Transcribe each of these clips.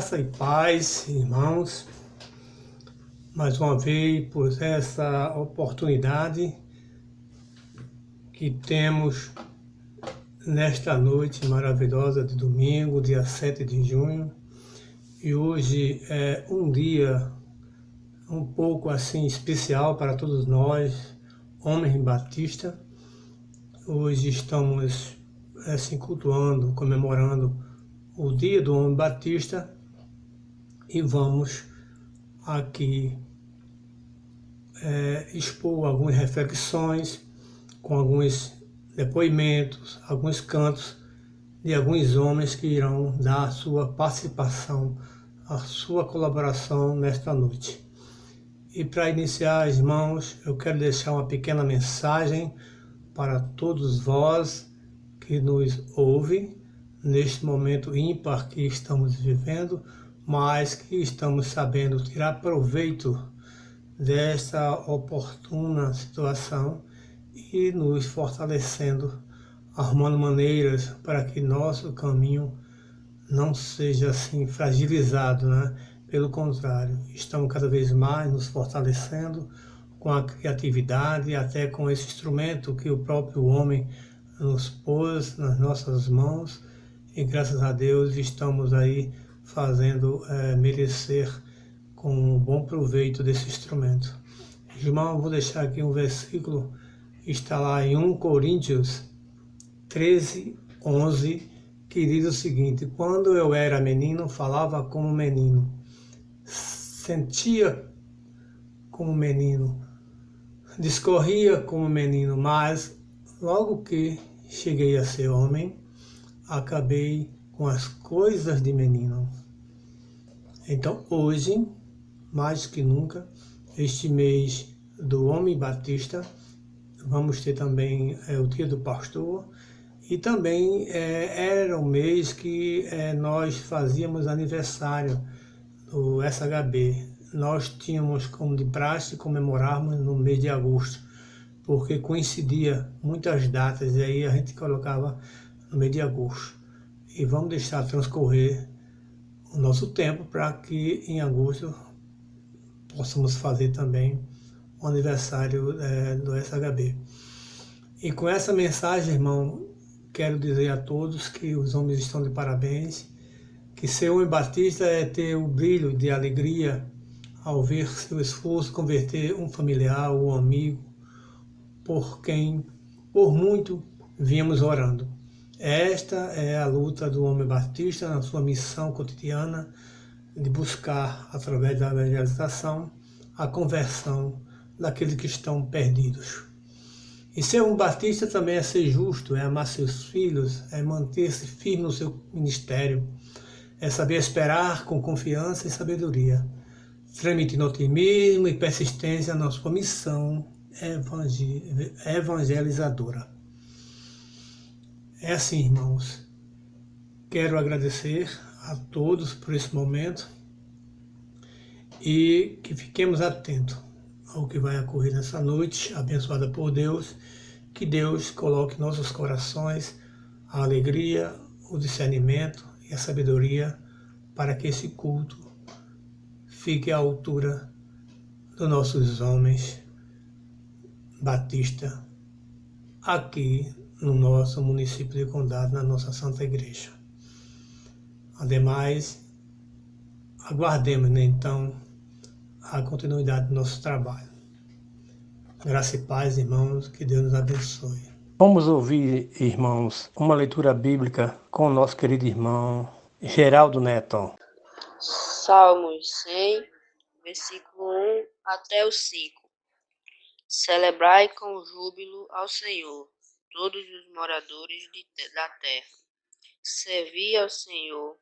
Graça e paz, irmãos, mais uma vez por essa oportunidade que temos nesta noite maravilhosa de domingo, dia 7 de junho. E hoje é um dia um pouco assim especial para todos nós, homens batistas. Hoje estamos assim cultuando, comemorando o dia do homem batista e vamos aqui expor algumas reflexões com alguns depoimentos, alguns cantos de alguns homens que irão dar a sua participação, a sua colaboração nesta noite. E para iniciar, irmãos, eu quero deixar uma pequena mensagem para todos vós que nos ouvem neste momento ímpar que estamos vivendo, mas que estamos sabendo tirar proveito desta oportuna situação e nos fortalecendo, arrumando maneiras para que nosso caminho não seja assim fragilizado, né? Pelo contrário, estamos cada vez mais nos fortalecendo com a criatividade e até com esse instrumento que o próprio homem nos pôs nas nossas mãos e graças a Deus estamos aí fazendo merecer com um bom proveito desse instrumento. Irmão, vou deixar aqui um versículo, está lá em 1 Coríntios 13, 11, que diz o seguinte: quando eu era menino, falava como menino, sentia como menino, discorria como menino, mas logo que cheguei a ser homem, acabei com as coisas de menino. Então hoje, mais que nunca, este mês do Homem Batista, vamos ter também o Dia do Pastor, e também era o mês que nós fazíamos aniversário do SHB. Nós tínhamos como de praxe comemorarmos no mês de agosto, porque coincidia muitas datas, e aí a gente colocava no mês de agosto. E vamos deixar transcorrer o nosso tempo para que em agosto possamos fazer também o aniversário do SHB. E com essa mensagem, irmão, quero dizer a todos que os homens estão de parabéns, que ser homem batista é ter o brilho de alegria ao ver seu esforço converter um familiar ou um amigo por quem, por muito, viemos orando. Esta é a luta do homem batista na sua missão cotidiana de buscar, através da evangelização, a conversão daqueles que estão perdidos. E ser um batista também é ser justo, é amar seus filhos, é manter-se firme no seu ministério, é saber esperar com confiança e sabedoria, transmitindo otimismo e persistência na sua missão evangelizadora. É assim, irmãos. Quero agradecer a todos por esse momento e que fiquemos atentos ao que vai ocorrer nessa noite, abençoada por Deus, que Deus coloque em nossos corações a alegria, o discernimento e a sabedoria para que esse culto fique à altura dos nossos homens batistas aqui no nosso município de Condado, na nossa Santa Igreja. Ademais, aguardemos, né, então, a continuidade do nosso trabalho. Graça e paz, irmãos, que Deus nos abençoe. Vamos ouvir, irmãos, uma leitura bíblica com o nosso querido irmão Geraldo Neto. Salmos 100, versículo 1 até o 5. Celebrai com júbilo ao Senhor, todos os moradores da terra. Servi ao Senhor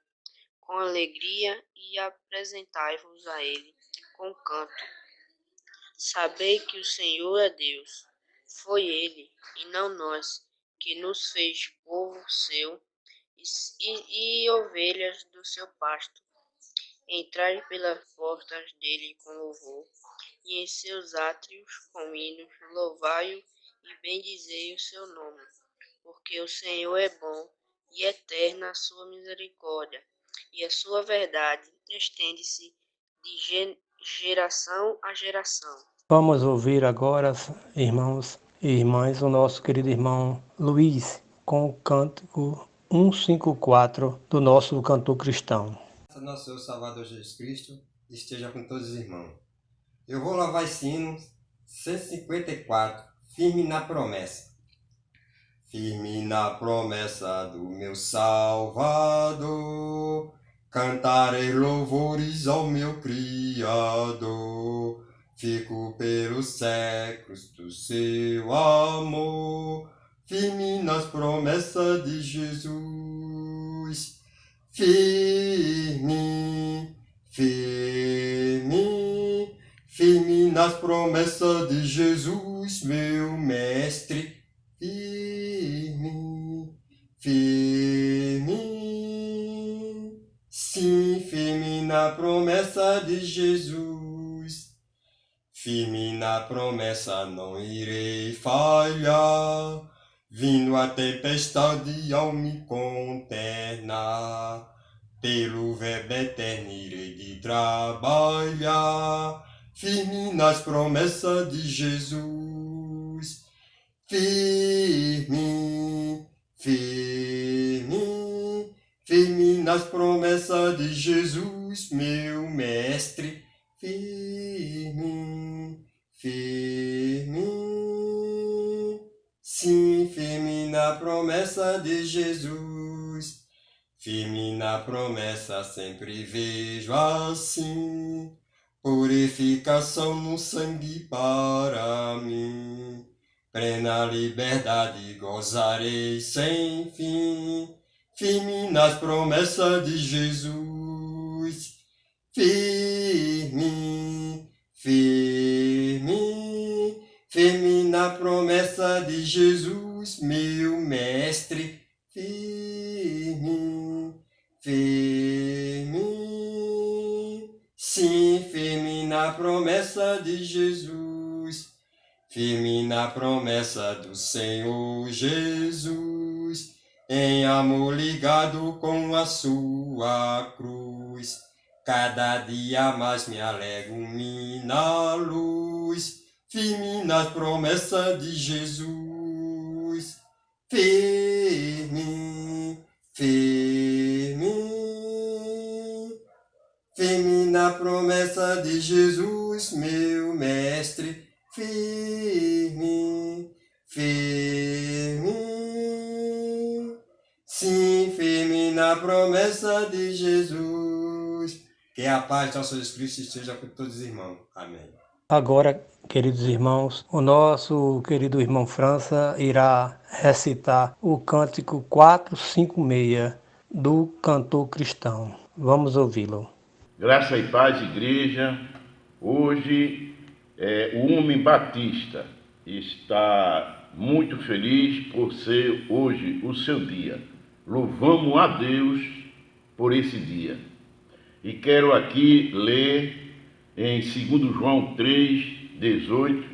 com alegria e apresentai-vos a Ele com canto. Sabei que o Senhor é Deus. Foi Ele, e não nós, que nos fez povo seu e ovelhas do seu pasto. Entrai pelas portas dele com louvor, e em seus átrios com hinos. Louvai-o e bendizei o seu nome, porque o Senhor é bom e eterna a sua misericórdia, e a sua verdade estende-se de geração a geração. Vamos ouvir agora, irmãos e irmãs, o nosso querido irmão Luiz, com o cântico 154 do nosso cantor cristão. Nosso Senhor Salvador Jesus Cristo esteja com todos os irmãos. Eu vou louvar esse hino 154, firme na promessa. Firme na promessa do meu Salvador, cantarei louvores ao meu Criador. Fico pelos séculos do seu amor, firme nas promessas de Jesus. Firme, firme, firme nas promessas de Jesus, meu mestre. Firme, firme, sim, firme na promessa de Jesus. Firme na promessa, não irei falhar. Vindo a tempestade ao me conternar, pelo verbo eterno irei de trabalhar, firme nas promessas de Jesus. Firme, firme, firme nas promessas de Jesus, meu mestre. Firme, firme, sim, firme na promessa de Jesus. Firme na promessa, sempre vejo assim, purificação no sangue para mim. Plena liberdade gozarei sem fim, firme nas promessas de Jesus. Firme, firme, firme na promessa de Jesus, meu mestre. Firme, firme, sim, firme na promessa de Jesus. Firme na promessa do Senhor Jesus, em amor ligado com a sua cruz. Cada dia mais me alegro-me na luz, firme nas promessas de Jesus. Firme, firme, firme na promessa de Jesus, meu mestre. Firme, firme, sim, firme na promessa de Jesus. Que a paz de nosso Jesus Cristo esteja com todos os irmãos. Amém. Agora, queridos irmãos, o nosso querido irmão França irá recitar o cântico 456 do cantor cristão. Vamos ouvi-lo. Graça e paz, igreja. Hoje o homem batista está muito feliz por ser hoje o seu dia. Louvamos a Deus por esse dia. E quero aqui ler em 2 João 3:18,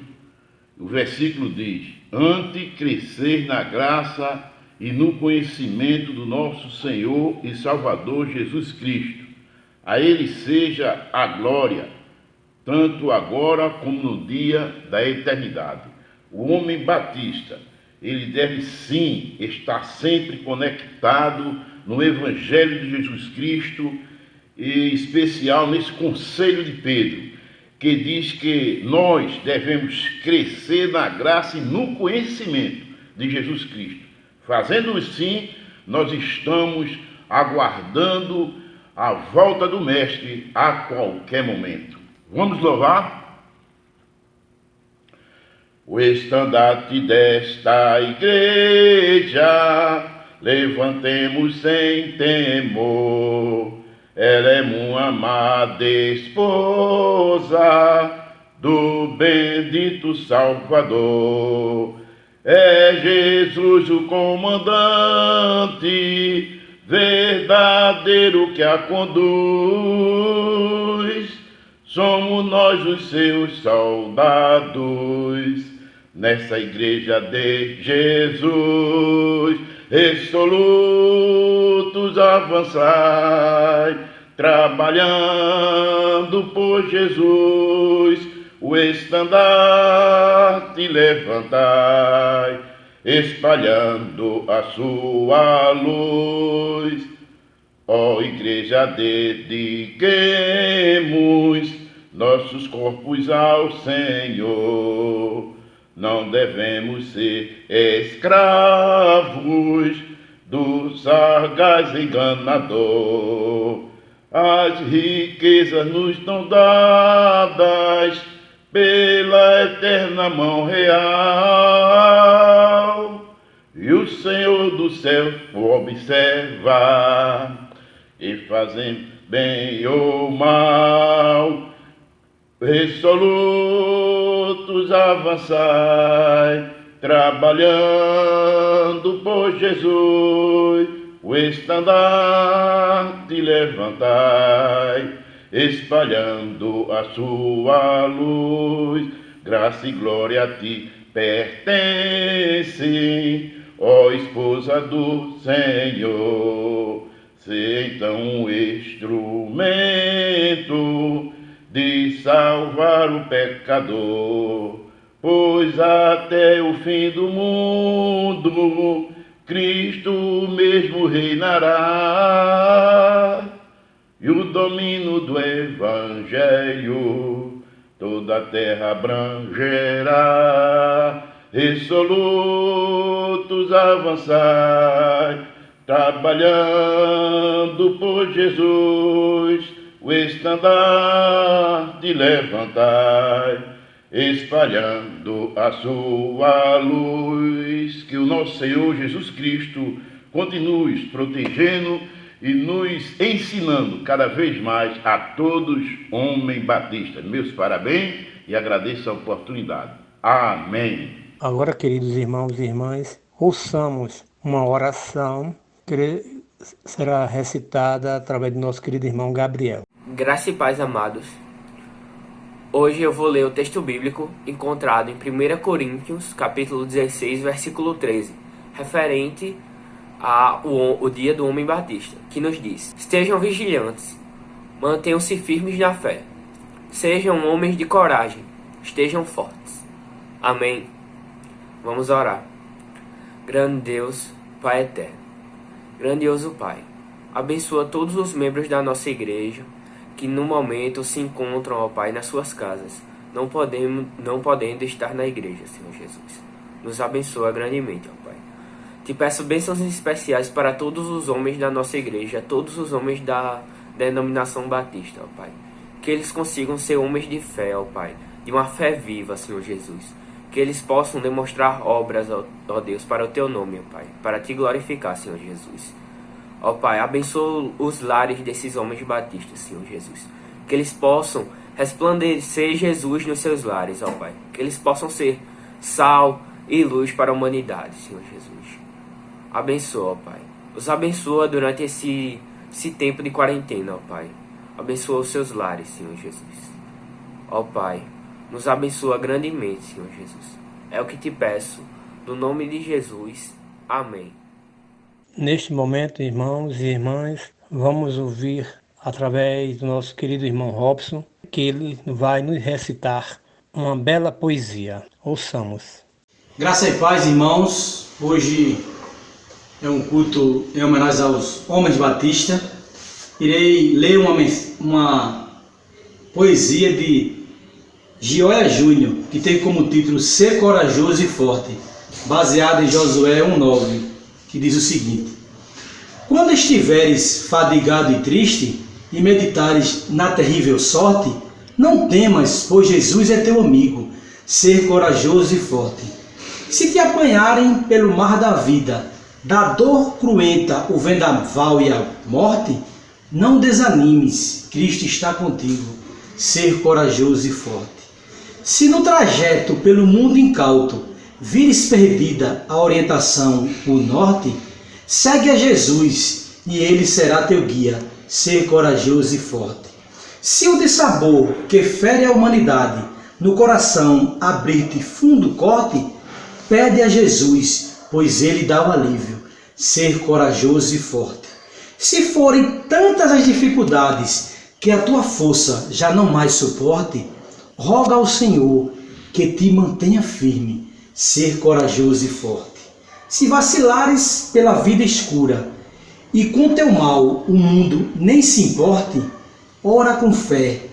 o versículo diz: "Ante crescer na graça e no conhecimento do nosso Senhor e Salvador Jesus Cristo. A Ele seja a glória, tanto agora como no dia da eternidade." O homem batista, ele deve sim estar sempre conectado no Evangelho de Jesus Cristo, e em especial nesse conselho de Pedro, que diz que nós devemos crescer na graça e no conhecimento de Jesus Cristo. Fazendo assim, nós estamos aguardando a volta do Mestre a qualquer momento. Vamos louvar? O estandarte desta igreja levantemos sem temor. Ela é uma amada esposa do bendito Salvador. É Jesus o comandante verdadeiro que a conduz. Somos nós os seus soldados nessa igreja de Jesus. resolutos avançai, trabalhando por Jesus, o estandarte levantai, espalhando a sua luz. Ó Igreja, dediquemos nossos corpos ao Senhor. Não devemos ser escravos do sagaz enganador. As riquezas nos são dadas pela eterna mão real, e o Senhor do céu observa, e fazem bem ou mal, resolutos avançai, trabalhando por Jesus, o estandarte levantai, espalhando a sua luz. Graça e glória a ti pertencem, ó esposa do Senhor. Sê então um instrumento de salvar o pecador, pois até o fim do mundo Cristo mesmo reinará, e o domínio do Evangelho toda a terra abrangerá. Resolutos avançai, trabalhando por Jesus, o estandarte levantai, espalhando a sua luz. Que o nosso Senhor Jesus Cristo continue protegendo e nos ensinando cada vez mais a todos, homem batista. Meus parabéns e agradeço a oportunidade. Amém. Agora, queridos irmãos e irmãs, ouçamos uma oração que será recitada através do nosso querido irmão Gabriel. Graça e paz, amados. Hoje eu vou ler o texto bíblico encontrado em 1 Coríntios, capítulo 16, versículo 13, referente ao dia do homem batista, que nos diz: estejam vigilantes, mantenham-se firmes na fé, sejam homens de coragem, estejam fortes. Amém. Vamos orar. Grande Deus, Pai eterno, grandioso Pai, abençoa todos os membros da nossa igreja que no momento se encontram, ó Pai, nas suas casas, não podendo estar na igreja, Senhor Jesus. Nos abençoa grandemente, ó Pai. Te peço bênçãos especiais para todos os homens da nossa igreja, todos os homens da denominação batista, ó Pai. Que eles consigam ser homens de fé, ó Pai, de uma fé viva, Senhor Jesus. Que eles possam demonstrar obras, ó Deus, para o Teu nome, ó Pai, para Te glorificar, Senhor Jesus. Ó Pai, abençoa os lares desses homens batistas, Senhor Jesus. Que eles possam resplandecer Jesus nos seus lares, ó Pai. Que eles possam ser sal e luz para a humanidade, Senhor Jesus. Abençoa, ó Pai. Os abençoa durante esse tempo de quarentena, ó Pai. Abençoa os seus lares, Senhor Jesus. Ó Pai, nos abençoa grandemente, Senhor Jesus. É o que te peço, no nome de Jesus. Amém. Neste momento, irmãos e irmãs, vamos ouvir através do nosso querido irmão Robson, que ele vai nos recitar uma bela poesia. Ouçamos. Graça e paz, irmãos. Hoje é um culto em homenagem aos homens batista. Irei ler uma poesia de Gioia Júnior, que tem como título Ser Corajoso e Forte, baseada em Josué 1,9, que diz o seguinte: quando estiveres fadigado e triste, e meditares na terrível sorte, não temas, pois Jesus é teu amigo, ser corajoso e forte. Se te apanharem pelo mar da vida, da dor cruenta o vendaval e a morte, não desanimes, Cristo está contigo, ser corajoso e forte. Se no trajeto pelo mundo incauto vires perdida a orientação, o norte, segue a Jesus e ele será teu guia, ser corajoso e forte. Se o dissabor que fere a humanidade no coração abrir-te fundo corte, pede a Jesus, pois ele dá o alívio, ser corajoso e forte. Se forem tantas as dificuldades que a tua força já não mais suporte, roga ao Senhor que te mantenha firme, ser corajoso e forte. Se vacilares pela vida escura e com teu mal o mundo nem se importe, ora com fé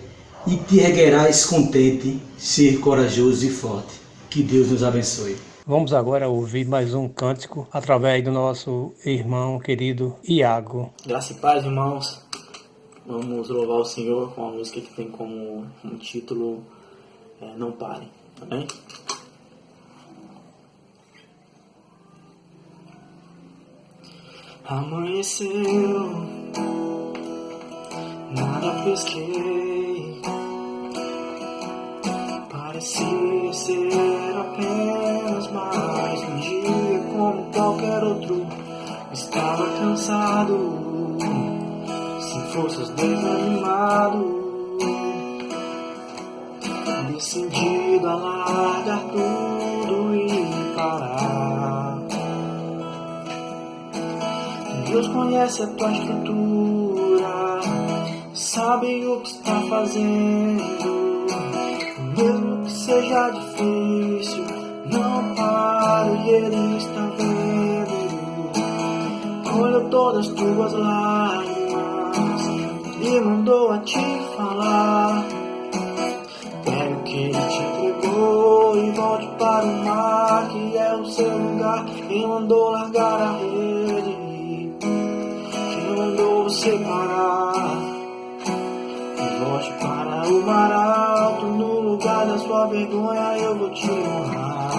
e te erguerás contente, ser corajoso e forte. Que Deus nos abençoe. Vamos agora ouvir mais um cântico através do nosso irmão querido Iago. Graça e paz, irmãos. Vamos louvar o Senhor com a música que tem como título Não Pare. Amém? Amanheceu, nada pesquei, parecia ser apenas mais um dia como qualquer outro. Estava cansado, sem forças, desanimado, decidido a largar tudo e parar. Deus conhece a tua estrutura, sabe o que está fazendo. Mesmo que seja difícil, não pare, Ele está vendo. Olhou todas as tuas lágrimas e mandou a te falar. Pega o que Ele te entregou e volte para o mar, que é o seu lugar. Quem mandou largar a rede, quem mandou você parar. E volte para o mar alto, no lugar da sua vergonha eu vou te honrar.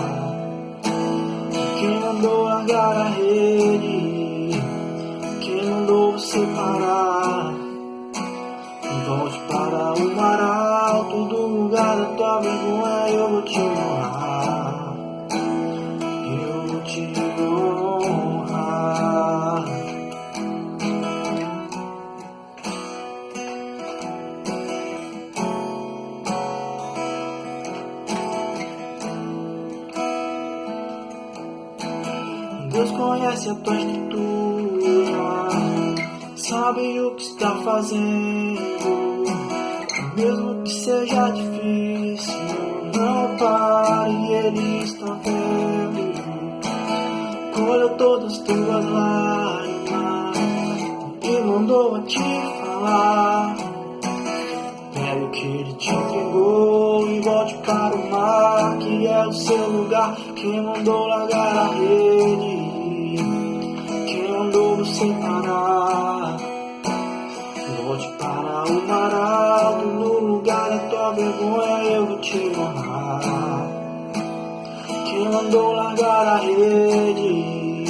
Quem mandou largar a rede, quem mandou você parar. E volte para o mar alto, do lugar da tua vergonha eu vou te honrar. Eu vou te honrar. Deus conhece a tua estrutura, sabe o que está fazendo. Mesmo que seja difícil, não pare, Ele está vendo. Colheu todas as tuas lágrimas e mandou a te falar. Pega o que Ele te entregou e volte para o mar, que é o seu lugar. Quem mandou largar a rede, quem mandou você parar. Volte para o mar alto, no lugar da tua vergonha eu vou te honrar. Quem mandou largar a rede,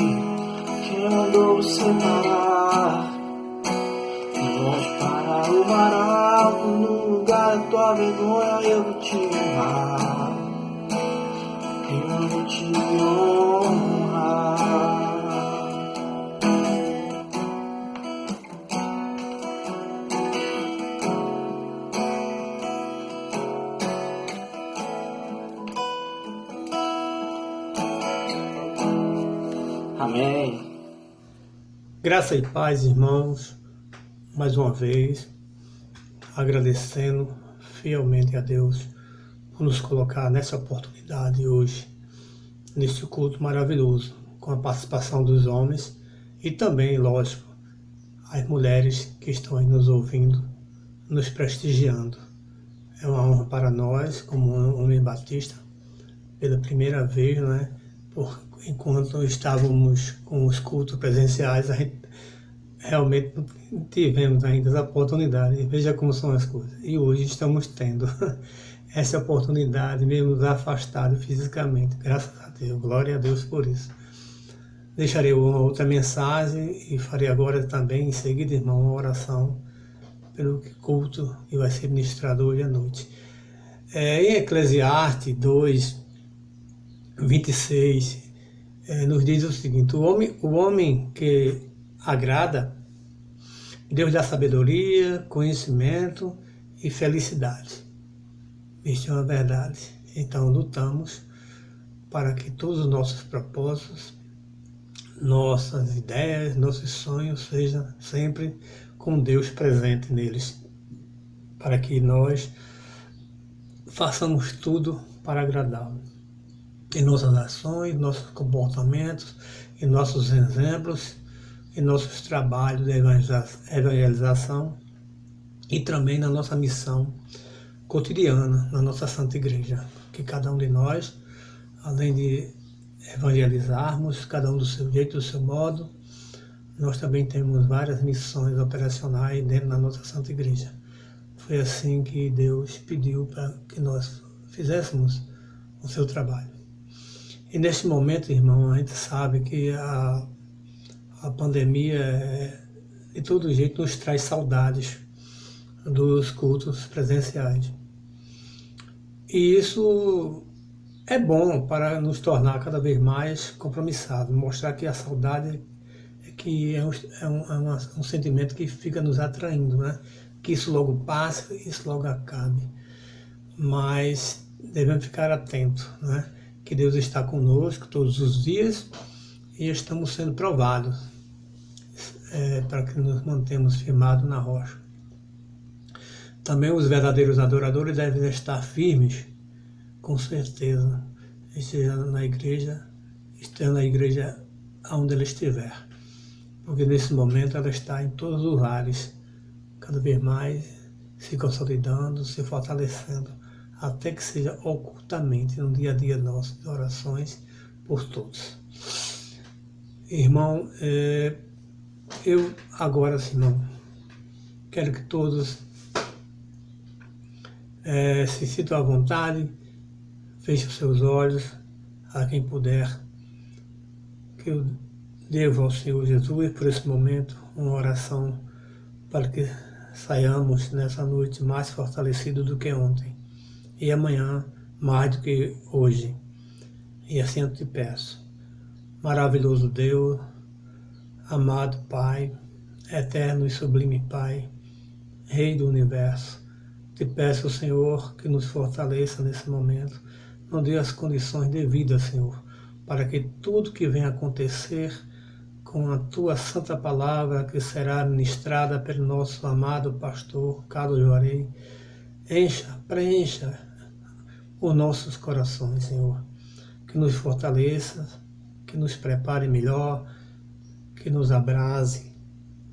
quem mandou você parar. Volte para o mar alto, no lugar da tua vergonha eu vou te honrar. Eu vou te honrar. Amém. Graça e paz, irmãos, mais uma vez, agradecendo fielmente a Deus por nos colocar nessa oportunidade hoje, nesse culto maravilhoso, com a participação dos homens e também, lógico, as mulheres que estão aí nos ouvindo, nos prestigiando. É uma honra para nós, como homem batista, pela primeira vez, né? Enquanto estávamos com os cultos presenciais, a gente realmente não tivemos ainda essa oportunidade. Veja como são as coisas. E hoje estamos tendo essa oportunidade, mesmo afastado fisicamente. Graças a Deus, glória a Deus por isso. Deixarei uma outra mensagem e farei agora também, em seguida, irmão, uma oração pelo culto que vai ser ministrado hoje à noite. Em Eclesiastes 2:26, nos diz o seguinte: o homem que agrada, Deus dá sabedoria, conhecimento e felicidade. Isso é uma verdade. Então lutamos para que todos os nossos propósitos nossas ideias, nossos sonhos sejam sempre com Deus presente neles, para que nós façamos tudo para agradá-lo. Em nossas ações, nossos comportamentos, em nossos exemplos, em nossos trabalhos de evangelização e também na nossa missão cotidiana, na nossa Santa Igreja. Que cada um de nós, além de evangelizarmos, cada um do seu jeito, do seu modo, nós também temos várias missões operacionais dentro da nossa Santa Igreja. Foi assim que Deus pediu para que nós fizéssemos o seu trabalho. E neste momento, irmão, a gente sabe que a pandemia, de todo jeito, nos traz saudades dos cultos presenciais. E isso é bom para nos tornar cada vez mais compromissados, mostrar que a saudade é um sentimento que fica nos atraindo, né? Que isso logo passe, isso logo acabe. Mas devemos ficar atentos, né? Que Deus está conosco todos os dias e estamos sendo provados para que nos mantemos firmados na rocha. Também os verdadeiros adoradores devem estar firmes, com certeza, estejam na igreja onde ela estiver. Porque nesse momento ela está em todos os lares, cada vez mais se consolidando, se fortalecendo, até que seja ocultamente no dia a dia nosso de orações por todos. Irmão, eu agora, irmão, quero que todos se sintam à vontade, fechem os seus olhos, a quem puder, que eu devo ao Senhor Jesus por esse momento uma oração para que saiamos nessa noite mais fortalecidos do que ontem e amanhã mais do que hoje. E assim eu te peço, maravilhoso Deus, amado Pai, eterno e sublime Pai, Rei do Universo, te peço, Senhor, que nos fortaleça nesse momento, nos dê as condições devidas, Senhor, para que tudo que venha acontecer com a Tua Santa Palavra, que será ministrada pelo nosso amado pastor Carlos Juarez, preencha os nossos corações, Senhor, que nos fortaleça, que nos prepare melhor, que nos abrase,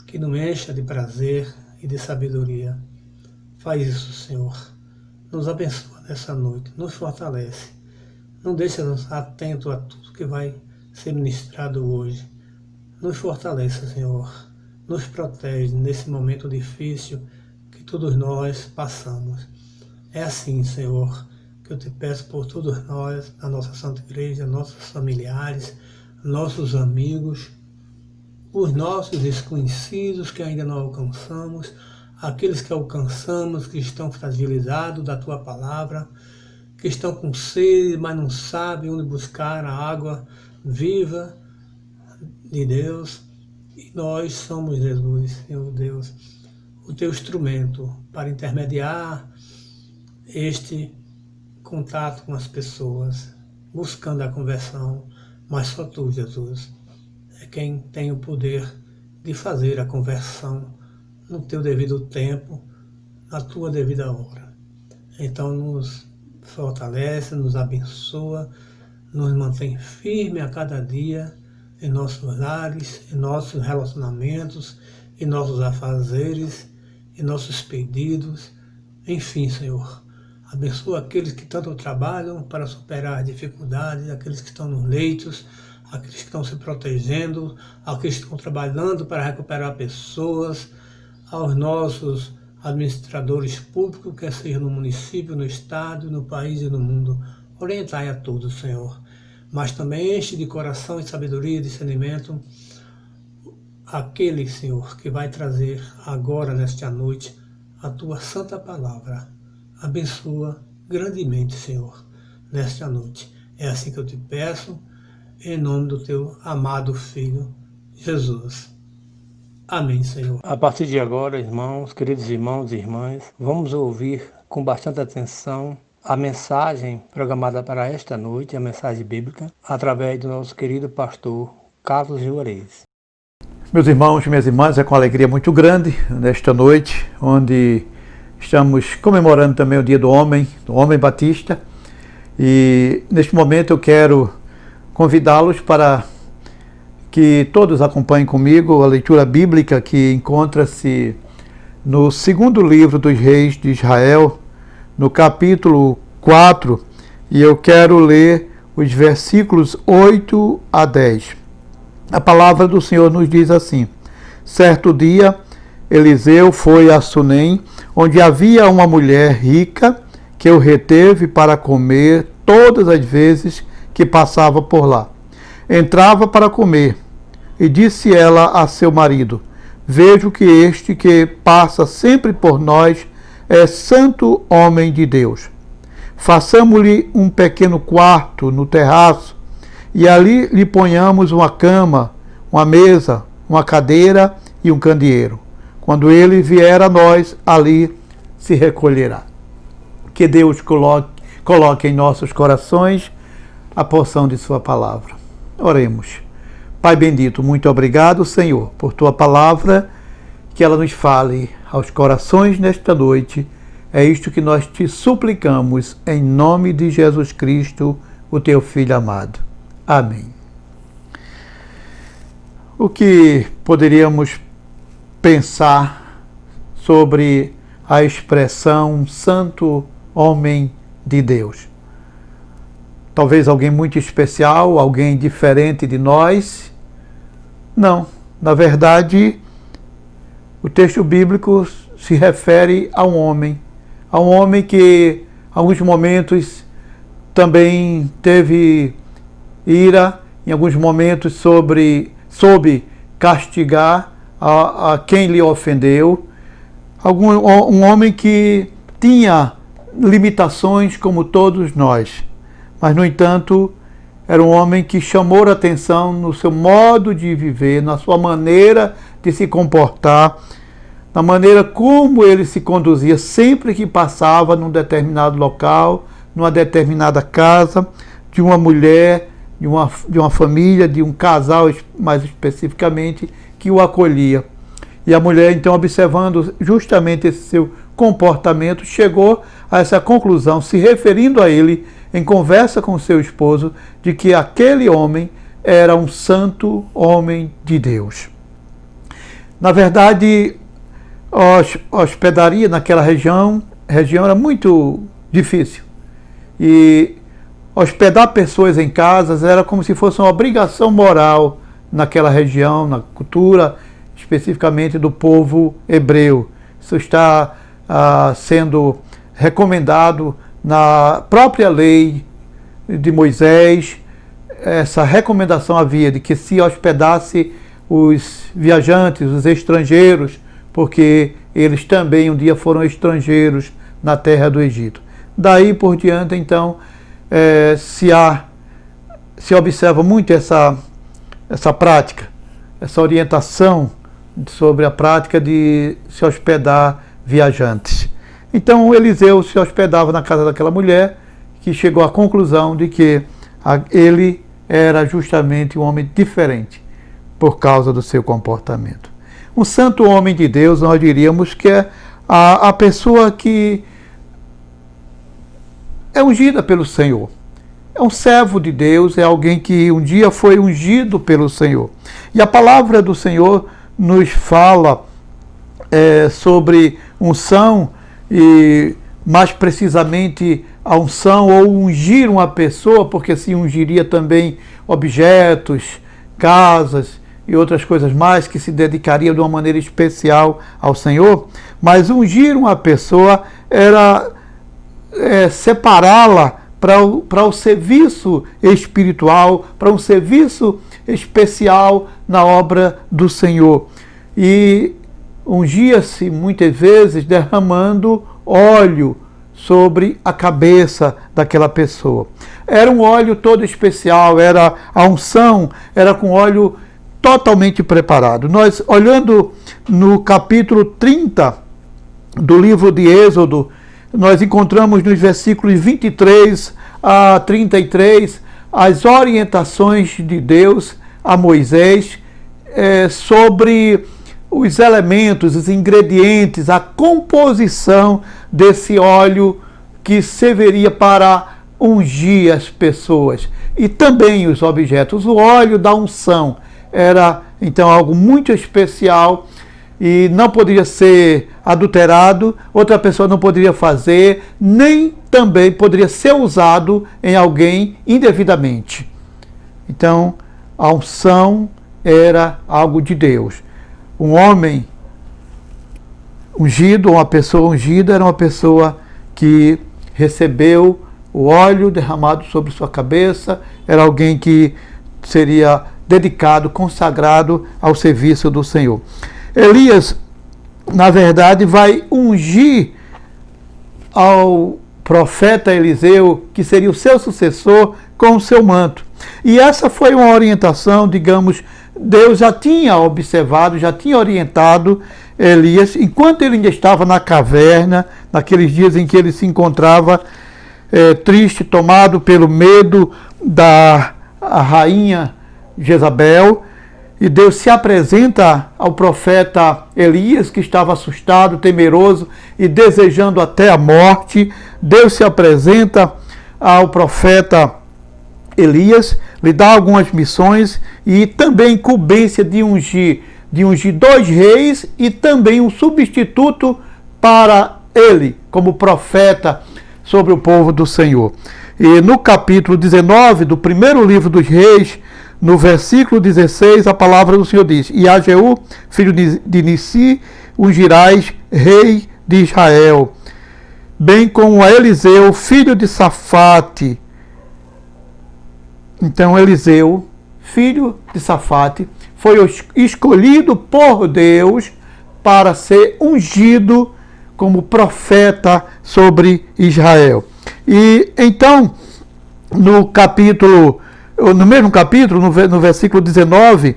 que nos encha de prazer e de sabedoria. Faz isso, Senhor. Nos abençoa nessa noite, nos fortalece. Não deixa-nos atentos a tudo que vai ser ministrado hoje. Nos fortaleça, Senhor. Nos protege nesse momento difícil que todos nós passamos. É assim, Senhor, que eu te peço por todos nós, a nossa Santa Igreja, nossos familiares, nossos amigos, os nossos desconhecidos que ainda não alcançamos, aqueles que alcançamos, que estão fragilizados da Tua Palavra, que estão com sede, mas não sabem onde buscar a água viva de Deus. E nós somos, Jesus, Senhor Deus, o Teu instrumento para intermediar este contato com as pessoas, buscando a conversão, mas só Tu, Jesus, é quem tem o poder de fazer a conversão no Teu devido tempo, na Tua devida hora. Então nos fortalece, nos abençoa, nos mantém firme a cada dia em nossos lares, em nossos relacionamentos, em nossos afazeres, em nossos pedidos. Enfim, Senhor, abençoa aqueles que tanto trabalham para superar as dificuldades, aqueles que estão nos leitos, aqueles que estão se protegendo, aqueles que estão trabalhando para recuperar pessoas, aos nossos administradores públicos, quer seja no município, no estado, no país e no mundo. Orientai a todos, Senhor. Mas também enche de coração e sabedoria e discernimento aquele, Senhor, que vai trazer agora, nesta noite, a Tua Santa Palavra. Abençoa grandemente, Senhor, nesta noite. É assim que eu te peço, em nome do Teu amado Filho, Jesus. Amém, Senhor. A partir de agora, irmãos, queridos irmãos e irmãs, vamos ouvir com bastante atenção a mensagem programada para esta noite, a mensagem bíblica, através do nosso querido pastor Carlos Juarez. Meus irmãos e minhas irmãs, é com alegria muito grande nesta noite, onde estamos comemorando também o Dia do Homem Batista. E neste momento eu quero convidá-los para que todos acompanhem comigo a leitura bíblica que encontra-se no segundo livro dos Reis de Israel, no capítulo 4, e eu quero ler os versículos 8 a 10. A palavra do Senhor nos diz assim: certo dia, Eliseu foi a Sunem, onde havia uma mulher rica que o reteve para comer todas as vezes que passava por lá. Entrava para comer, e disse ela a seu marido: vejo que este que passa sempre por nós é santo homem de Deus. Façamo-lhe um pequeno quarto no terraço, e ali lhe ponhamos uma cama, uma mesa, uma cadeira e um candeeiro. Quando ele vier a nós, ali se recolherá. Que Deus coloque em nossos corações a porção de sua palavra. Oremos. Pai bendito, muito obrigado, Senhor, por tua palavra, que ela nos fale aos corações nesta noite. É isto que nós te suplicamos, em nome de Jesus Cristo, o teu Filho amado. Amém. O que poderíamos pensar sobre a expressão santo homem de Deus? Talvez alguém muito especial, alguém diferente de nós? Não. Na verdade, o texto bíblico se refere a um homem que, em alguns momentos, também teve ira, em alguns momentos soube castigar a quem lhe ofendeu. Um homem que tinha limitações como todos nós, mas, no entanto, era um homem que chamou a atenção no seu modo de viver, na sua maneira de se comportar, na maneira como ele se conduzia sempre que passava num determinado local, numa determinada casa, de uma mulher, de uma família, de um casal mais especificamente, que o acolhia. E a mulher, então, observando justamente esse seu comportamento, chegou a essa conclusão, se referindo a ele em conversa com seu esposo, de que aquele homem era um santo homem de Deus. Na verdade, a hospedaria naquela região era muito difícil. E hospedar pessoas em casas era como se fosse uma obrigação moral naquela região, na cultura, especificamente do povo hebreu. Isso está sendo recomendado na própria lei de Moisés. Essa recomendação havia de que se hospedasse os viajantes, os estrangeiros, porque eles também um dia foram estrangeiros na terra do Egito. Daí por diante, então, se observa muito essa prática, essa orientação sobre a prática de se hospedar viajantes. Então Eliseu se hospedava na casa daquela mulher, que chegou à conclusão de que ele era justamente um homem diferente por causa do seu comportamento. Um santo homem de Deus, nós diríamos que é a pessoa que é ungida pelo Senhor. É um servo de Deus, é alguém que um dia foi ungido pelo Senhor. E a palavra do Senhor nos fala sobre unção, e mais precisamente a unção ou ungir uma pessoa, porque se ungiria também objetos, casas e outras coisas mais que se dedicariam de uma maneira especial ao Senhor. Mas ungir uma pessoa era separá-la para o serviço espiritual, para um serviço especial na obra do Senhor. E ungia-se muitas vezes derramando óleo sobre a cabeça daquela pessoa. Era um óleo todo especial, era a unção, era com óleo totalmente preparado. Nós, olhando no capítulo 30 do livro de Êxodo, nós encontramos nos versículos 23 a 33 as orientações de Deus a Moisés sobre os elementos, os ingredientes, a composição desse óleo que serviria para ungir as pessoas e também os objetos. O óleo da unção era então algo muito especial e não poderia ser adulterado, outra pessoa não poderia fazer, nem também poderia ser usado em alguém indevidamente. Então, a unção era algo de Deus. Um homem ungido, uma pessoa ungida, era uma pessoa que recebeu o óleo derramado sobre sua cabeça, era alguém que seria dedicado, consagrado ao serviço do Senhor. Elias, na verdade, vai ungir ao profeta Eliseu, que seria o seu sucessor, com o seu manto. E essa foi uma orientação, digamos, Deus já tinha observado, já tinha orientado Elias, enquanto ele ainda estava na caverna, naqueles dias em que ele se encontrava triste, tomado pelo medo da rainha Jezabel, e Deus se apresenta ao profeta Elias, que estava assustado, temeroso e desejando até a morte. Deus se apresenta ao profeta Elias, lhe dá algumas missões e também incumbência de ungir 2 reis e também um substituto para ele, como profeta sobre o povo do Senhor. E no capítulo 19 do primeiro livro dos Reis, no versículo 16, a palavra do Senhor diz: E a Jeú, filho de Nissi, ungirás rei de Israel, bem como a Eliseu, filho de Safate. Então Eliseu, filho de Safate, foi escolhido por Deus para ser ungido como profeta sobre Israel. E então, no mesmo capítulo, no versículo 19,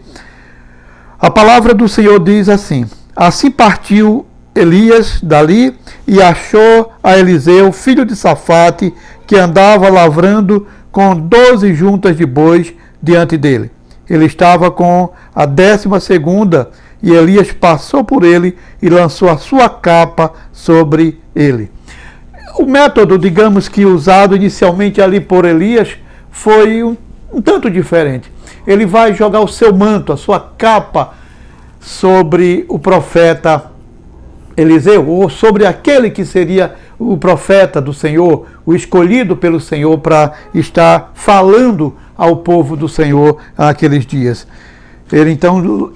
a palavra do Senhor diz assim: Assim partiu Elias dali e achou a Eliseu, filho de Safate, que andava lavrando com 12 juntas de bois diante dele. Ele estava com a 12ª, e Elias passou por ele e lançou a sua capa sobre ele. O método, digamos que usado inicialmente ali por Elias, foi um tanto diferente. Ele vai jogar o seu manto, a sua capa, sobre o profeta Eliseu, ou sobre aquele que seria o profeta do Senhor, o escolhido pelo Senhor para estar falando ao povo do Senhor naqueles dias. Ele então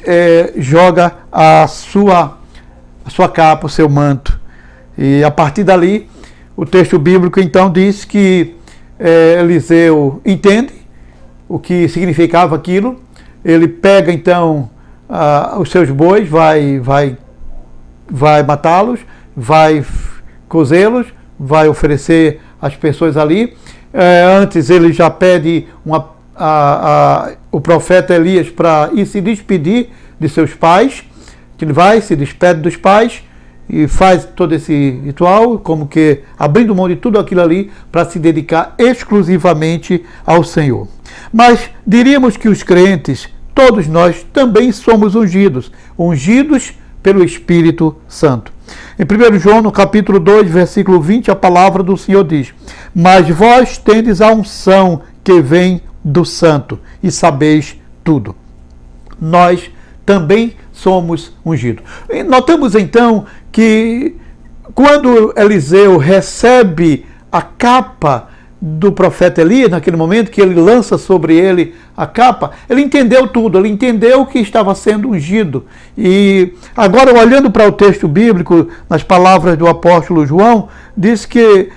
joga a sua capa, o seu manto. E a partir dali, o texto bíblico então diz que Eliseu entende o que significava aquilo. Ele pega então os seus bois, vai matá-los, vai cozê-los, vai oferecer às pessoas ali. Antes ele já pede o profeta Elias para ir se despedir de seus pais, que ele vai, se despede dos pais e faz todo esse ritual, como que abrindo mão de tudo aquilo ali para se dedicar exclusivamente ao Senhor. Mas diríamos que os crentes, todos nós também somos ungidos pelo Espírito Santo. Em 1 João, no capítulo 2, versículo 20, a palavra do Senhor diz: Mas vós tendes a unção que vem do Santo, e sabeis tudo. Nós também somos ungidos. E notamos então que quando Eliseu recebe a capa do profeta Elias, naquele momento que ele lança sobre ele a capa, ele entendeu tudo, ele entendeu que estava sendo ungido. E agora, olhando para o texto bíblico, nas palavras do apóstolo João, diz que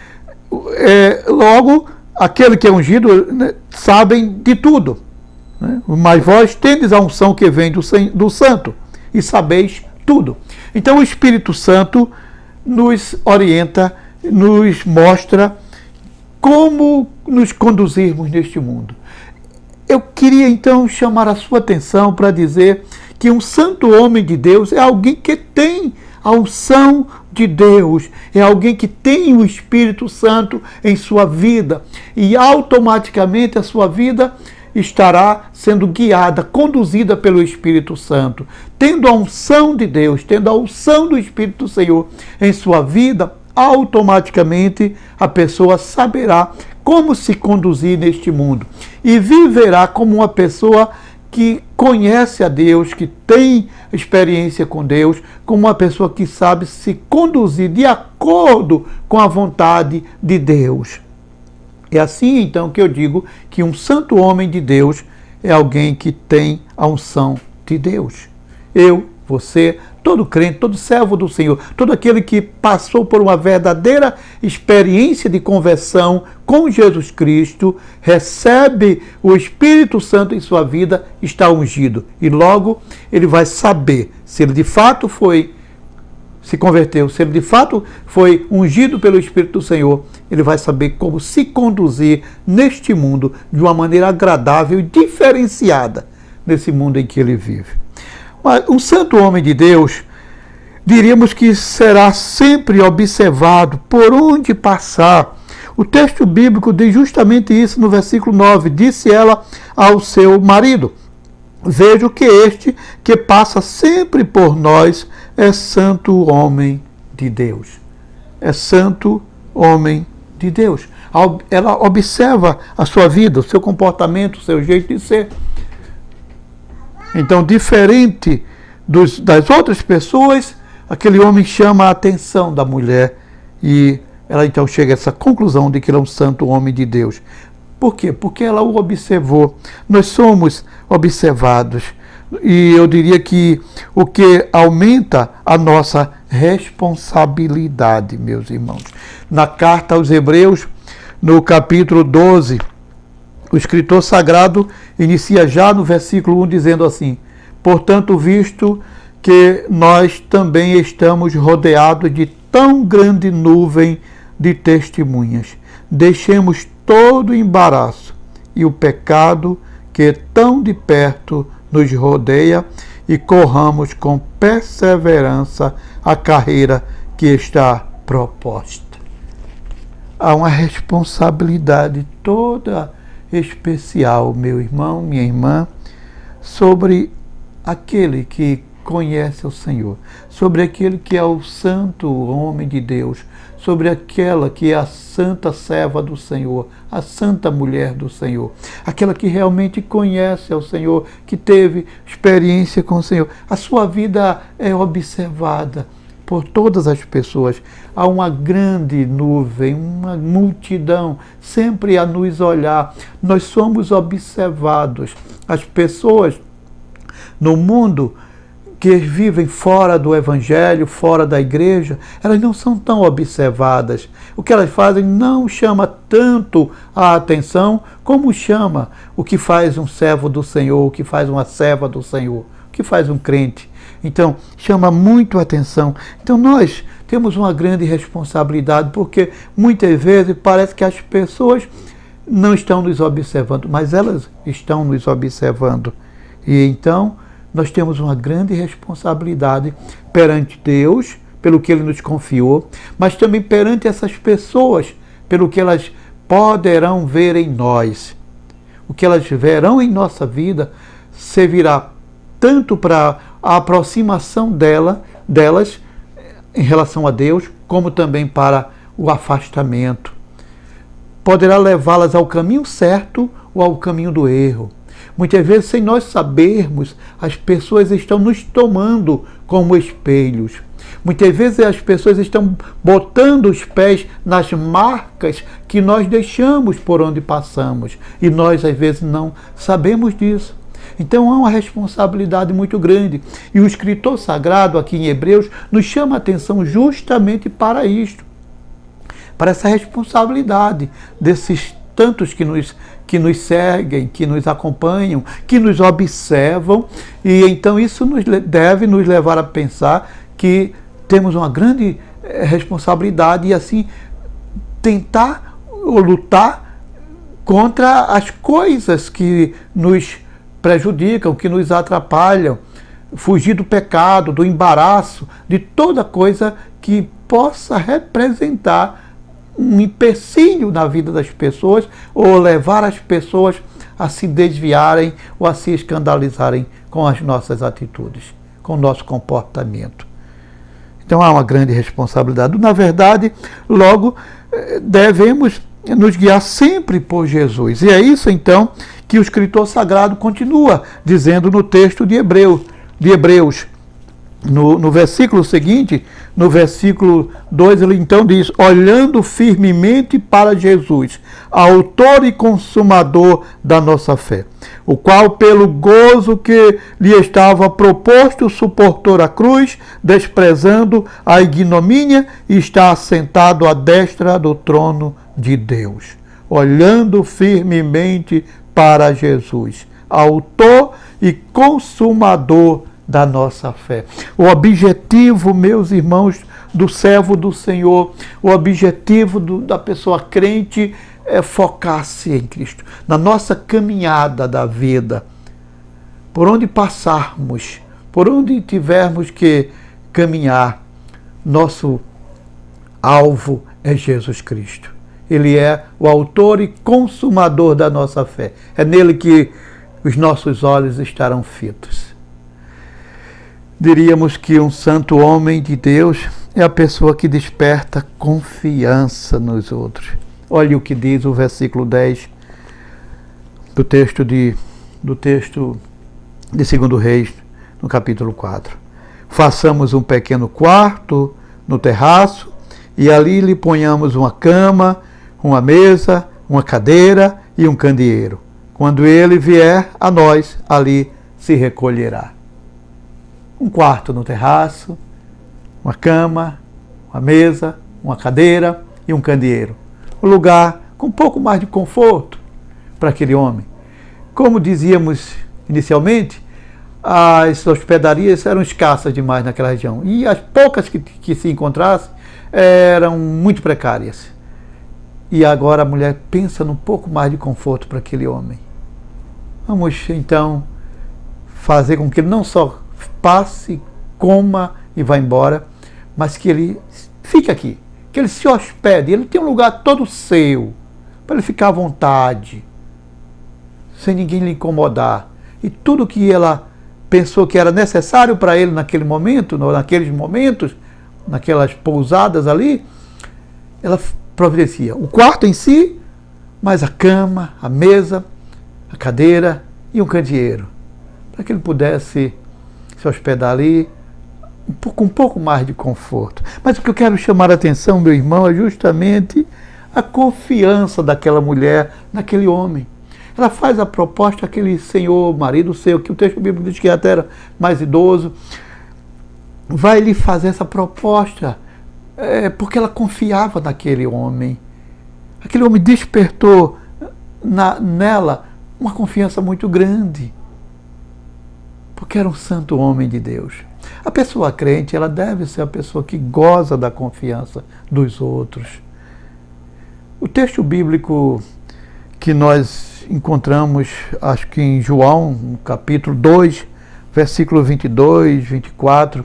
logo aquele que é ungido, né, sabem de tudo, né? Mas vós tendes a unção que vem do Santo e sabeis tudo. Então o Espírito Santo nos orienta, nos mostra como nos conduzirmos neste mundo. Eu queria então chamar a sua atenção para dizer que um santo homem de Deus é alguém que tem a unção de Deus, é alguém que tem o Espírito Santo em sua vida, e automaticamente a sua vida estará sendo guiada, conduzida pelo Espírito Santo. Tendo a unção de Deus, tendo a unção do Espírito do Senhor em sua vida, automaticamente a pessoa saberá como se conduzir neste mundo e viverá como uma pessoa que conhece a Deus, que tem experiência com Deus, como uma pessoa que sabe se conduzir de acordo com a vontade de Deus. É assim então que eu digo que um santo homem de Deus é alguém que tem a unção de Deus. Eu, você, todo crente, todo servo do Senhor, todo aquele que passou por uma verdadeira experiência de conversão com Jesus Cristo, recebe o Espírito Santo em sua vida, está ungido. E logo ele vai saber se ele de fato se converteu, se ele de fato foi ungido pelo Espírito do Senhor, ele vai saber como se conduzir neste mundo de uma maneira agradável e diferenciada nesse mundo em que ele vive. Mas um santo homem de Deus, diríamos que será sempre observado por onde passar. O texto bíblico diz justamente isso no versículo 9. Disse ela ao seu marido: vejo que este que passa sempre por nós é santo homem de Deus. É santo homem de Deus. Ela observa a sua vida, o seu comportamento, o seu jeito de ser. Então, diferente das outras pessoas, aquele homem chama a atenção da mulher e ela então chega a essa conclusão de que ele é um santo homem de Deus. Por quê? Porque ela o observou. Nós somos observados e eu diria que o que aumenta a nossa responsabilidade, meus irmãos. Na carta aos Hebreus, no capítulo 12, o escritor sagrado inicia já no versículo 1 dizendo assim: portanto, visto que nós também estamos rodeados de tão grande nuvem de testemunhas, deixemos todo o embaraço e o pecado que tão de perto nos rodeia e corramos com perseverança a carreira que está proposta. Há uma responsabilidade toda especial, meu irmão, minha irmã, sobre aquele que conhece o Senhor, sobre aquele que é o santo homem de Deus, sobre aquela que é a santa serva do Senhor, a santa mulher do Senhor, aquela que realmente conhece ao Senhor, que teve experiência com o Senhor. A sua vida é observada por todas as pessoas. Há uma grande nuvem, uma multidão sempre a nos olhar. Nós somos observados. As pessoas no mundo que vivem fora do Evangelho, fora da igreja, elas não são tão observadas. O que elas fazem não chama tanto a atenção como chama o que faz um servo do Senhor, o que faz uma serva do Senhor, o que faz um crente. Então, chama muito a atenção. Então, nós temos uma grande responsabilidade, porque muitas vezes parece que as pessoas não estão nos observando, mas elas estão nos observando. E então, nós temos uma grande responsabilidade perante Deus, pelo que Ele nos confiou, mas também perante essas pessoas, pelo que elas poderão ver em nós. O que elas verão em nossa vida servirá tanto para a aproximação delas em relação a Deus, como também para o afastamento. Poderá levá-las ao caminho certo ou ao caminho do erro. Muitas vezes, sem nós sabermos, as pessoas estão nos tomando como espelhos. Muitas vezes as pessoas estão botando os pés nas marcas que nós deixamos por onde passamos. E nós, às vezes, não sabemos disso. Então há uma responsabilidade muito grande. E o escritor sagrado aqui em Hebreus nos chama a atenção justamente para isto. Para essa responsabilidade desses tantos que nos seguem, que nos acompanham, que nos observam. E então isso deve nos levar a pensar que temos uma grande responsabilidade e assim tentar ou lutar contra as coisas que nos prejudicam, que nos atrapalham, fugir do pecado, do embaraço, de toda coisa que possa representar um empecilho na vida das pessoas ou levar as pessoas a se desviarem ou a se escandalizarem com as nossas atitudes, com o nosso comportamento. Então há uma grande responsabilidade. Na verdade, logo devemos nos guiar sempre por Jesus. E é isso então que o escritor sagrado continua dizendo no texto de Hebreus. No versículo seguinte, no versículo 2, ele então diz: olhando firmemente para Jesus, autor e consumador da nossa fé, o qual pelo gozo que lhe estava proposto suportou a cruz, desprezando a ignomínia, e está assentado à destra do trono de Deus. Olhando firmemente para Jesus, autor e consumador da nossa fé. O objetivo, meus irmãos, do servo do Senhor, o objetivo da pessoa crente é focar-se em Cristo. Na nossa caminhada da vida, por onde passarmos, por onde tivermos que caminhar, nosso alvo é Jesus Cristo. Ele é o autor e consumador da nossa fé. É nele que os nossos olhos estarão fitos. Diríamos que um santo homem de Deus é a pessoa que desperta confiança nos outros. Olhe o que diz o versículo 10 do texto de 2 Reis, no capítulo 4. Façamos um pequeno quarto no terraço e ali lhe ponhamos uma cama, uma mesa, uma cadeira e um candeeiro. Quando ele vier a nós, ali se recolherá. Um quarto no terraço, uma cama, uma mesa, uma cadeira e um candeeiro. Um lugar com um pouco mais de conforto para aquele homem. Como dizíamos inicialmente, as hospedarias eram escassas demais naquela região. E as poucas que se encontrassem eram muito precárias. E agora a mulher pensa num pouco mais de conforto para aquele homem. Vamos então fazer com que ele não só passe, coma e vá embora, mas que ele fique aqui, que ele se hospede, ele tem um lugar todo seu, para ele ficar à vontade, sem ninguém lhe incomodar. E tudo que ela pensou que era necessário para ele naquele momento, naqueles momentos, naquelas pousadas ali, ela providencia o quarto em si, mas a cama, a mesa, a cadeira e um candeeiro, para que ele pudesse se hospedar ali com um pouco mais de conforto. Mas o que eu quero chamar a atenção, meu irmão, é justamente a confiança daquela mulher naquele homem. Ela faz a proposta àquele senhor, marido seu, que o texto bíblico diz que até era mais idoso, vai lhe fazer essa proposta porque ela confiava naquele homem. Aquele homem despertou nela uma confiança muito grande, porque era um santo homem de Deus. A pessoa crente, ela deve ser a pessoa que goza da confiança dos outros. O texto bíblico que nós encontramos, acho que em João, no capítulo 2, versículo 22, 24,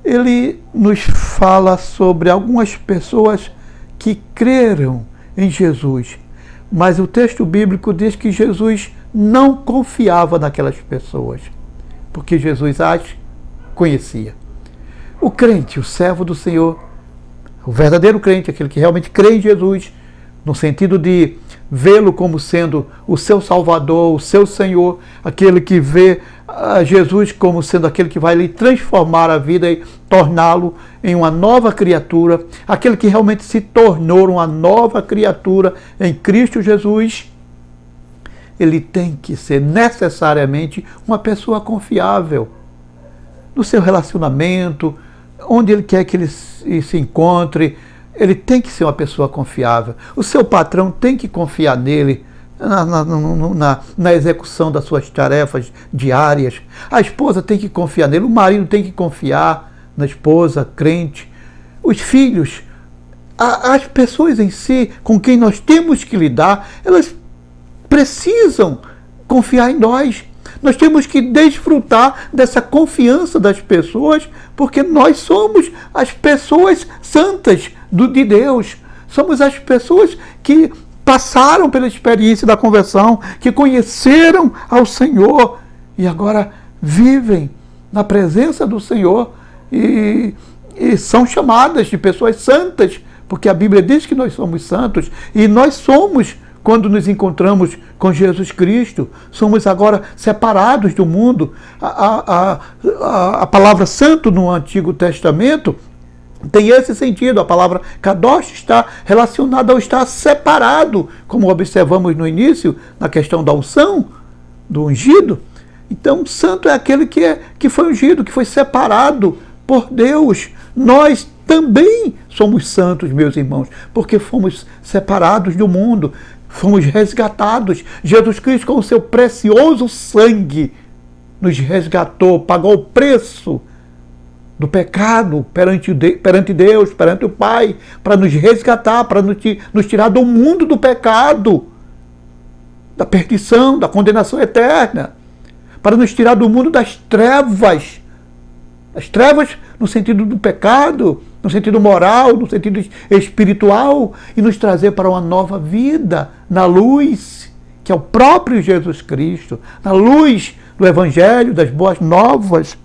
ele nos fala sobre algumas pessoas que creram em Jesus. Mas o texto bíblico diz que Jesus não confiava naquelas pessoas, porque Jesus as conhecia. O crente, o servo do Senhor, o verdadeiro crente, aquele que realmente crê em Jesus, no sentido de vê-lo como sendo o seu Salvador, o seu Senhor, aquele que vê Jesus como sendo aquele que vai lhe transformar a vida e torná-lo em uma nova criatura, aquele que realmente se tornou uma nova criatura em Cristo Jesus, ele tem que ser necessariamente uma pessoa confiável no seu relacionamento, onde ele quer que ele se encontre. Ele tem que ser uma pessoa confiável. O seu patrão tem que confiar nele na execução das suas tarefas diárias. A esposa tem que confiar nele. O marido tem que confiar na esposa crente. Os filhos, as pessoas em si com quem nós temos que lidar, elas precisam confiar em nós. Nós temos que desfrutar dessa confiança das pessoas, porque nós somos as pessoas santas de Deus. Somos as pessoas que passaram pela experiência da conversão, que conheceram ao Senhor e agora vivem na presença do Senhor e são chamadas de pessoas santas, porque a Bíblia diz que nós somos santos e nós somos. Quando nos encontramos com Jesus Cristo, somos agora separados do mundo. A palavra santo no Antigo Testamento tem esse sentido. A palavra kadosh está relacionada ao estar separado, como observamos no início, na questão da unção, do ungido. Então, santo é aquele que foi ungido, que foi separado por Deus. Nós também somos santos, meus irmãos, porque fomos separados do mundo. Fomos resgatados. Jesus Cristo, com o seu precioso sangue, nos resgatou, pagou o preço do pecado perante Deus, perante o Pai, para nos resgatar, para nos tirar do mundo do pecado, da perdição, da condenação eterna, para nos tirar do mundo das trevas no sentido do pecado, no sentido moral, no sentido espiritual, e nos trazer para uma nova vida, na luz, que é o próprio Jesus Cristo, na luz do Evangelho, das boas novas.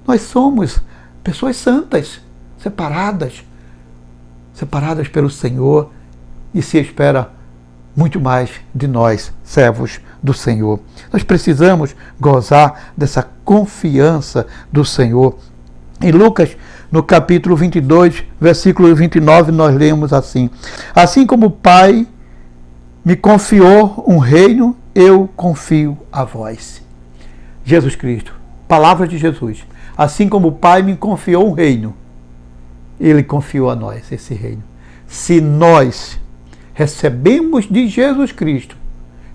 Nós somos pessoas santas, separadas pelo Senhor, e se espera muito mais de nós, servos do Senhor. Nós precisamos gozar dessa confiança do Senhor. Em Lucas, no capítulo 22, versículo 29, nós lemos assim: assim como o Pai me confiou um reino, eu confio a vós. Jesus Cristo, palavra de Jesus. Assim como o Pai me confiou um reino, Ele confiou a nós esse reino. Se nós recebemos de Jesus Cristo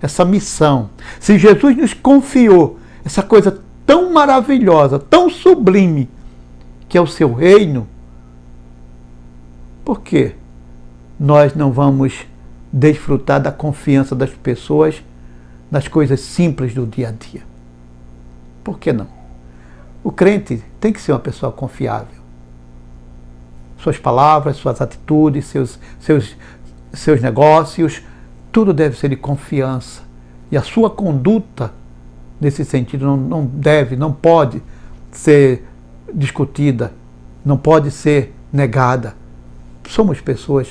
essa missão, se Jesus nos confiou essa coisa tão maravilhosa, tão sublime, que é o seu reino, por que nós não vamos desfrutar da confiança das pessoas nas coisas simples do dia a dia? Por que não? O crente tem que ser uma pessoa confiável. Suas palavras, suas atitudes, seus negócios, tudo deve ser de confiança. E a sua conduta, nesse sentido, não pode ser discutida, não pode ser negada. Somos pessoas,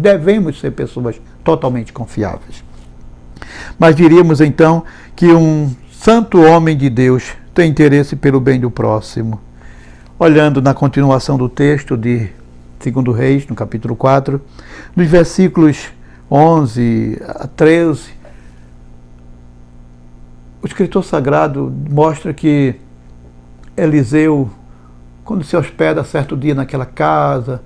devemos ser pessoas totalmente confiáveis. Mas diríamos então que um santo homem de Deus tem interesse pelo bem do próximo. Olhando na continuação do texto de 2 Reis, no capítulo 4, nos versículos 11 a 13, o escritor sagrado mostra que Eliseu, quando se hospeda certo dia naquela casa,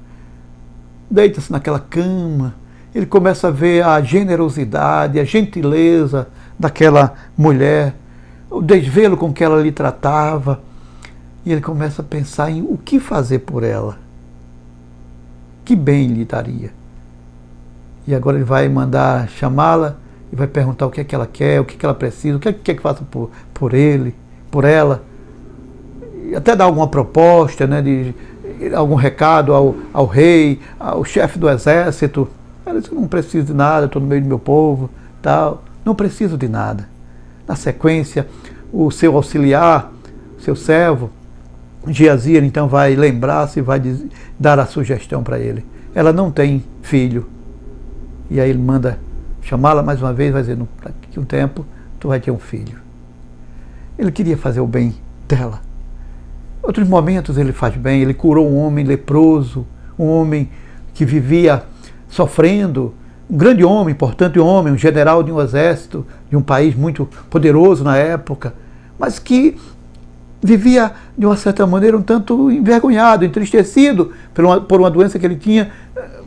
deita-se naquela cama, ele começa a ver a generosidade, a gentileza daquela mulher, o desvelo com que ela lhe tratava, e ele começa a pensar em o que fazer por ela, que bem lhe daria. E agora ele vai mandar chamá-la e vai perguntar o que é que ela quer, o que é que ela precisa, o que é que faça por ele, por ela. E até dar alguma proposta, né, de algum recado ao rei, ao chefe do exército. Ela disse: não preciso de nada, estou no meio do meu povo, tal. Não preciso de nada. Na sequência, o seu auxiliar, seu servo, Geazi, então vai lembrar-se e vai dar a sugestão para ele. Ela não tem filho. E aí ele manda chamá-la mais uma vez, vai dizer: daqui a um tempo tu vai ter um filho. Ele queria fazer o bem dela. Outros momentos ele faz bem. Ele curou um homem leproso, um homem que vivia sofrendo, um grande homem, importante homem, um general de um exército, de um país muito poderoso na época, mas que vivia, de uma certa maneira, um tanto envergonhado, entristecido por uma doença que ele tinha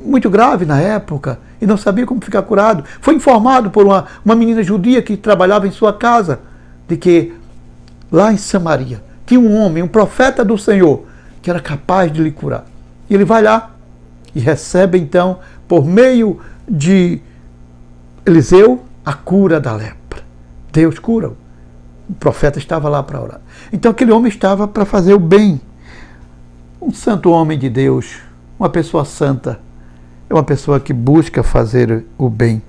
muito grave na época e não sabia como ficar curado. Foi informado por uma menina judia que trabalhava em sua casa de que lá em Samaria tinha um homem, um profeta do Senhor, que era capaz de lhe curar. E ele vai lá e recebe então, por meio de Eliseu, a cura da lepra. Deus cura-o. O profeta estava lá para orar. Então aquele homem estava para fazer o bem. Um santo homem de Deus, uma pessoa santa, é uma pessoa que busca fazer o bem.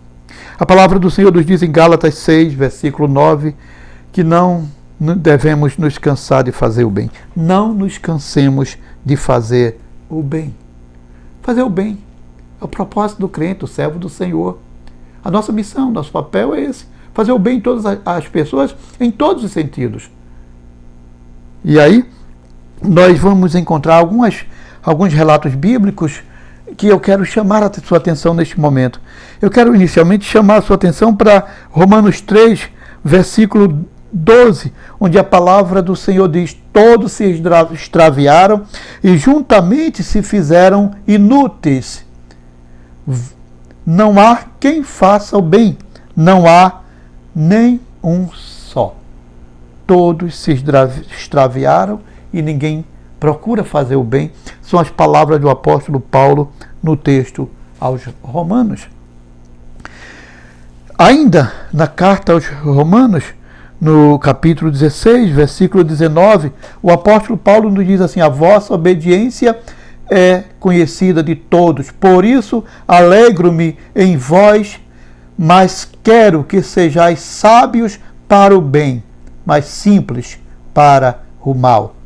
A palavra do Senhor nos diz em Gálatas 6, versículo 9, que não devemos nos cansar de fazer o bem. Não nos cansemos de fazer o bem. Fazer o bem é o propósito do crente, o servo do Senhor. A nossa missão, nosso papel é esse. Fazer o bem em todas as pessoas, em todos os sentidos. E aí, nós vamos encontrar alguns relatos bíblicos que eu quero chamar a sua atenção neste momento. Eu quero inicialmente chamar a sua atenção para Romanos 3, versículo 12, onde a palavra do Senhor diz: todos se extraviaram e juntamente se fizeram inúteis. Não há quem faça o bem, não há nem um só. Todos se extraviaram e ninguém procura fazer o bem. São as palavras do apóstolo Paulo no texto aos Romanos. Ainda na carta aos Romanos, no capítulo 16, versículo 19, o apóstolo Paulo nos diz assim: a vossa obediência é conhecida de todos, por isso alegro-me em vós, mas quero que sejais sábios para o bem, mas simples para o mal.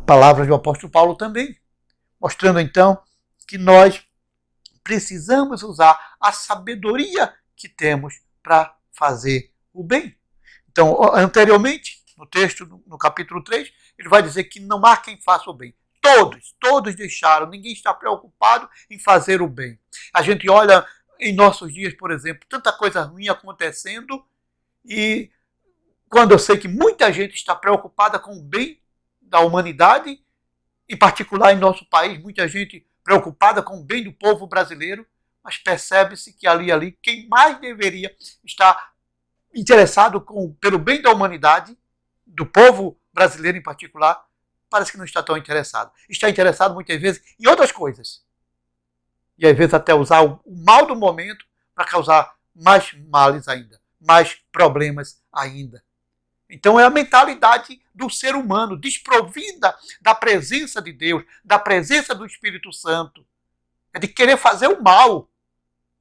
Palavras do apóstolo Paulo também, mostrando então que nós precisamos usar a sabedoria que temos para fazer o bem. Então, anteriormente, no texto, no capítulo 3, ele vai dizer que não há quem faça o bem. Todos deixaram, ninguém está preocupado em fazer o bem. A gente olha em nossos dias, por exemplo, tanta coisa ruim acontecendo, e quando eu sei que muita gente está preocupada com o bem da humanidade, em particular em nosso país, muita gente preocupada com o bem do povo brasileiro, mas percebe-se que ali, quem mais deveria estar interessado pelo bem da humanidade, do povo brasileiro em particular, parece que não está tão interessado. Está interessado muitas vezes em outras coisas. E às vezes até usar o mal do momento para causar mais males ainda, mais problemas ainda. Então é a mentalidade do ser humano, desprovida da presença de Deus, da presença do Espírito Santo. É de querer fazer o mal.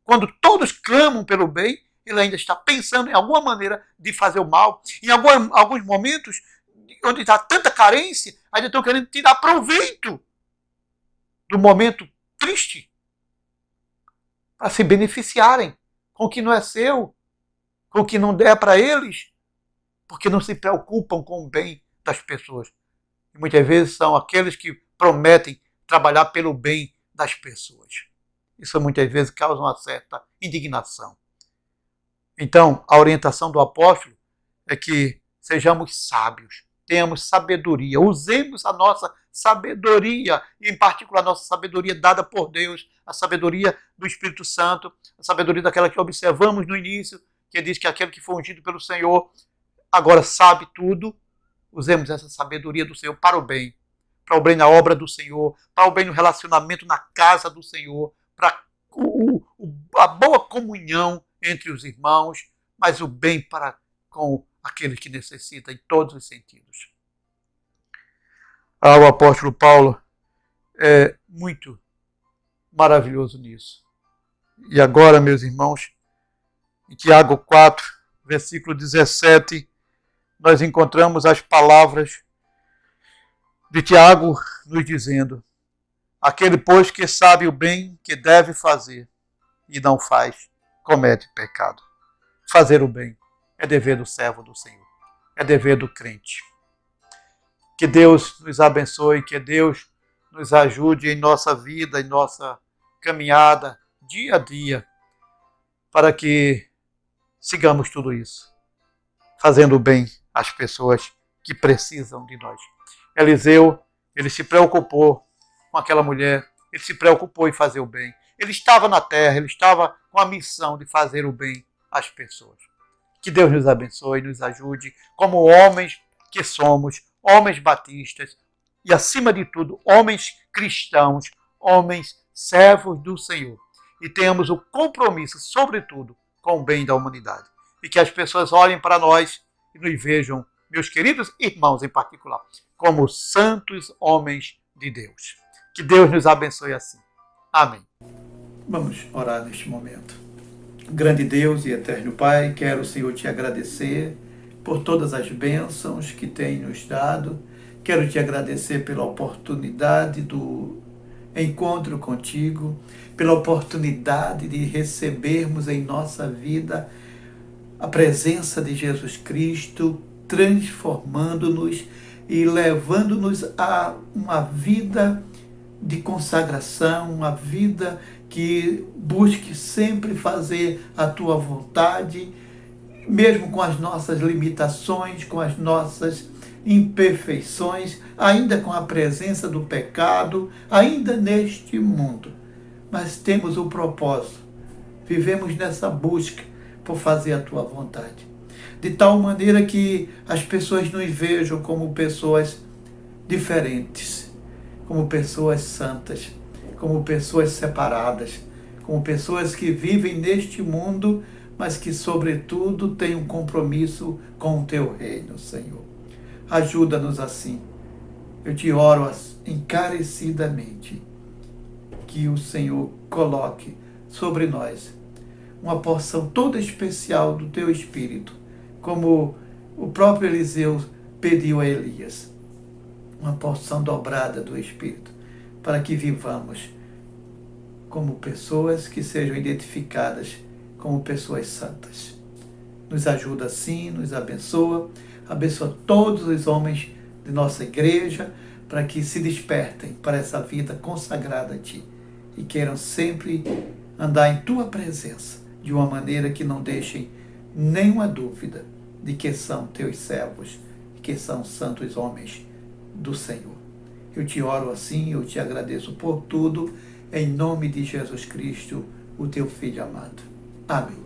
Quando todos clamam pelo bem, ele ainda está pensando em alguma maneira de fazer o mal. Em alguns momentos, onde está tanta carência, ainda estão querendo tirar proveito do momento triste para se beneficiarem com o que não é seu, com o que não der para eles, porque não se preocupam com o bem das pessoas. E muitas vezes são aqueles que prometem trabalhar pelo bem das pessoas. Isso muitas vezes causa uma certa indignação. Então, a orientação do apóstolo é que sejamos sábios, tenhamos sabedoria, usemos a nossa sabedoria, e em particular a nossa sabedoria dada por Deus, a sabedoria do Espírito Santo, a sabedoria daquela que observamos no início, que diz que aquele que foi ungido pelo Senhor agora sabe tudo. Usemos essa sabedoria do Senhor para o bem na obra do Senhor, para o bem no relacionamento na casa do Senhor, para a boa comunhão entre os irmãos, mas o bem para com aqueles que necessitam em todos os sentidos. O apóstolo Paulo é muito maravilhoso nisso. E agora, meus irmãos, em Tiago 4, versículo 17, nós encontramos as palavras de Tiago nos dizendo: aquele, pois, que sabe o bem que deve fazer e não faz, comete pecado. Fazer o bem é dever do servo do Senhor, é dever do crente. Que Deus nos abençoe, que Deus nos ajude em nossa vida, em nossa caminhada, dia a dia, para que sigamos tudo isso, fazendo bem às pessoas que precisam de nós. Eliseu, ele se preocupou com aquela mulher, ele se preocupou em fazer o bem. Ele estava na terra, ele estava com a missão de fazer o bem às pessoas. Que Deus nos abençoe, nos ajude, como homens que somos, homens batistas e, acima de tudo, homens cristãos, homens servos do Senhor. E tenhamos o compromisso, sobretudo, com o bem da humanidade. E que as pessoas olhem para nós e nos vejam, meus queridos irmãos em particular, como santos homens de Deus. Que Deus nos abençoe assim. Amém. Vamos orar neste momento. Grande Deus e eterno Pai, quero, Senhor, te agradecer por todas as bênçãos que tem nos dado. Quero te agradecer pela oportunidade do encontro contigo, pela oportunidade de recebermos em nossa vida a presença de Jesus Cristo, transformando-nos e levando-nos a uma vida de consagração, uma vida que busque sempre fazer a tua vontade, mesmo com as nossas limitações, com as nossas imperfeições, ainda com a presença do pecado, ainda neste mundo. Mas temos o propósito, vivemos nessa busca por fazer a tua vontade. De tal maneira que as pessoas nos vejam como pessoas diferentes, como pessoas santas, como pessoas separadas, como pessoas que vivem neste mundo, mas que, sobretudo, têm um compromisso com o teu reino, Senhor. Ajuda-nos assim. Eu te oro encarecidamente que o Senhor coloque sobre nós uma porção toda especial do teu Espírito, como o próprio Eliseu pediu a Elias, uma porção dobrada do Espírito, para que vivamos como pessoas que sejam identificadas como pessoas santas. Nos ajuda assim, nos abençoa todos os homens de nossa igreja, para que se despertem para essa vida consagrada a Ti e queiram sempre andar em Tua presença, de uma maneira que não deixem nenhuma dúvida de que são Teus servos, que são santos homens do Senhor. Eu te oro assim, eu te agradeço por tudo, em nome de Jesus Cristo, o Teu Filho amado. Amém.